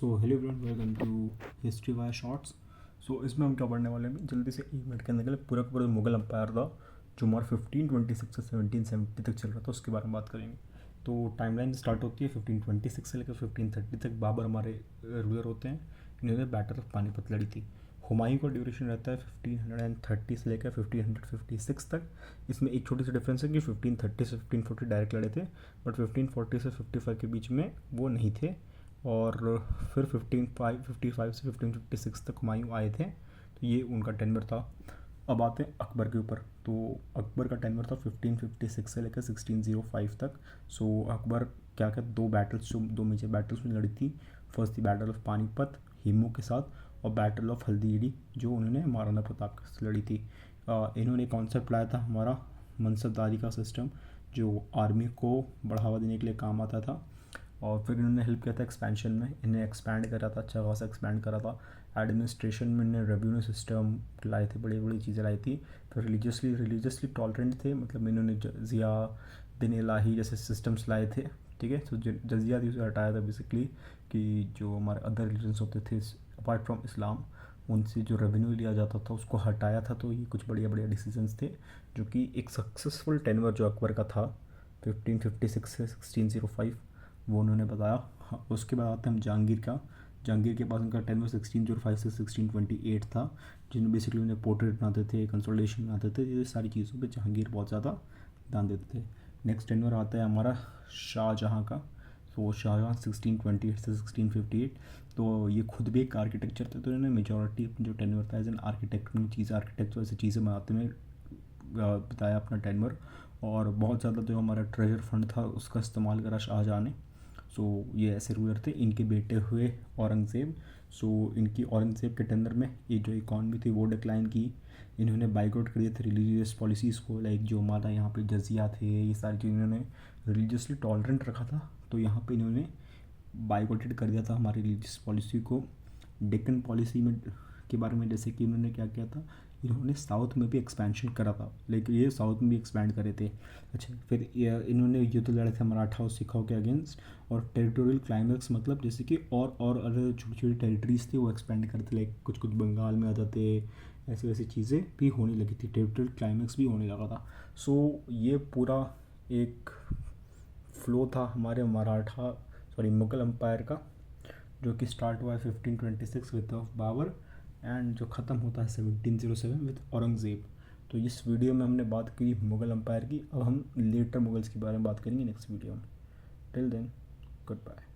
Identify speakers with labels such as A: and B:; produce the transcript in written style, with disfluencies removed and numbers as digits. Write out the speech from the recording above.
A: So hello everyone, welcome to history via shorts. So इसमें हम क्या पढ़ने वाले हैं, जल्दी से 1 मिनट के अंदर के लिए पूरा का पूरा मुगल एम्पायर था जो हमारा 1526 से 1770 तक चल रहा था, उसके बारे में बात करेंगे। तो टाइमलाइन स्टार्ट होती है 1526 से लेकर 1530 तक। बाबर हमारे रूलर होते हैं। इन्होंने बैटल ऑफ पानीपत लड़ी थी। हुमायूं का ड्यूरेशन रहता है 1530 से लेकर 1556 तक। इसमें एक छोटी सी डिफरेंस है कि 1530 से 1540 डायरेक्ट लड़े थे, बट 1540 से 55 के बीच में वो नहीं थे। और फिर 1555 से 1556 तक हुमायूं आए थे, तो ये उनका टेन्योर था। अब आते हैं अकबर के ऊपर। तो अकबर का टेन्योर था 1556 से लेकर 1605 तक। सो अकबर क्या क्या दो मेजर बैटल्स में लड़ी थी। फर्स्ट थी बैटल ऑफ पानीपत हिमू के साथ, और बैटल ऑफ हल्दीडी जो उन्होंने महाराणा प्रताप के साथ लड़ी थी। इन्होंने कॉन्सेप्ट लाया था हमारा मनसबदारी का सिस्टम, जो आर्मी को बढ़ावा देने के लिए काम आता था। और फिर इन्होंने हेल्प किया था एक्सपेंशन में, इन्हें एक्सपैंड करा था, अच्छा खासा एक्सपैंड करा था। एडमिनिस्ट्रेशन में इन्हें रेवेन्यू सिस्टम लाए थे, बड़ी बड़ी चीज़ें लाई थी। फिर रिलीजियसली टॉलरेंट थे, मतलब इन्होंने जजिया दिन इलाही जैसे सिस्टम्स लाए थे। ठीक है, तो जजिया थी उसे हटाया था बेसिकली, कि जो हमारे अदर रिलीजन्स होते थे अपार्ट फ्रॉम इस्लाम, उनसे जो रेवेन्यू लिया जाता था उसको हटाया था। तो ये कुछ बढ़िया बढ़िया डिसीजंस थे, जो कि एक सक्सेसफुल टेन्योर जो अकबर का था 1556 से 1605, वो उन्होंने बताया। हाँ, उसके बाद आते हैं हम जहांगीर का। जहांगीर के पास उनका टेन्योर 1605 से 1628 था, जिनमें बेसिकली उन्हें पोर्ट्रेट बनाते थे, कंसोलिडेशन बनाते थे। ये सारी चीज़ों पे जहांगीर बहुत ज़्यादा ध्यान देते थे। नेक्स्ट टेन्योर आता है हमारा शाहजहाँ का। तो शाहजहाँ 1628 से 1658, तो ये खुद भी एक आर्किटेक्चर थे। तो इन्होंने मेजॉरिटी जो टेन्योर था एज एन आर्किटेक्ट में आर्किटेक्चर ऐसी चीज़ें बनाते में बताया अपना टेन्योर। और बहुत ज़्यादा जो हमारा ट्रेजर फंड था उसका इस्तेमाल करा शाहजहाँ ने। सो ये ऐसे रूलर थे। इनके बेटे हुए औरंगज़ेब। सो इनकी औरंगज़ेब के टेन्योर में ये जो इकॉनमी थी वो डिक्लाइन की। इन्होंने बाइकआउट कर दिए थे रिलीजियस पॉलिसीज़ को, लाइक जो हमारा यहाँ पे जजिया थे, ये सारी चीज़ इन्होंने रिलीजियसली टॉलरेंट रखा था। तो यहाँ पे इन्होंने बाइकआउटेड कर दिया था हमारी रिलीजियस पॉलिसी को। डेक्कन पॉलिसी में के बारे में जैसे कि इन्होंने क्या किया था, इन्होंने साउथ में भी एक्सपेंशन करा था, लेकिन ये साउथ में भी एक्सपैंड करे थे। अच्छा, फिर इन्होंने युद्ध लड़े थे मराठा और सिखों के अगेंस्ट। और टेरिटोरियल क्लाइमैक्स मतलब जैसे कि और अदर छोटी छोटी टेरिटरीज थे वो एक्सपेंड करते, लाइक कुछ कुछ बंगाल में आ जाते, ऐसी वैसी चीज़ें भी होने लगी थी, टेरिटोरियल क्लाइमैक्स भी होने लगा था। सो ये पूरा एक फ्लो था हमारे मुगल एम्पायर का, जो कि स्टार्ट हुआ है 1526 विद ऑफ बाबर, एंड जो ख़त्म होता है 1707 विद औरंगज़ेब। तो इस वीडियो में हमने बात की मुग़ल एम्पायर की। अब हम लेटर मुगल्स के बारे में बात करेंगे नेक्स्ट वीडियो में। Till then, good bye.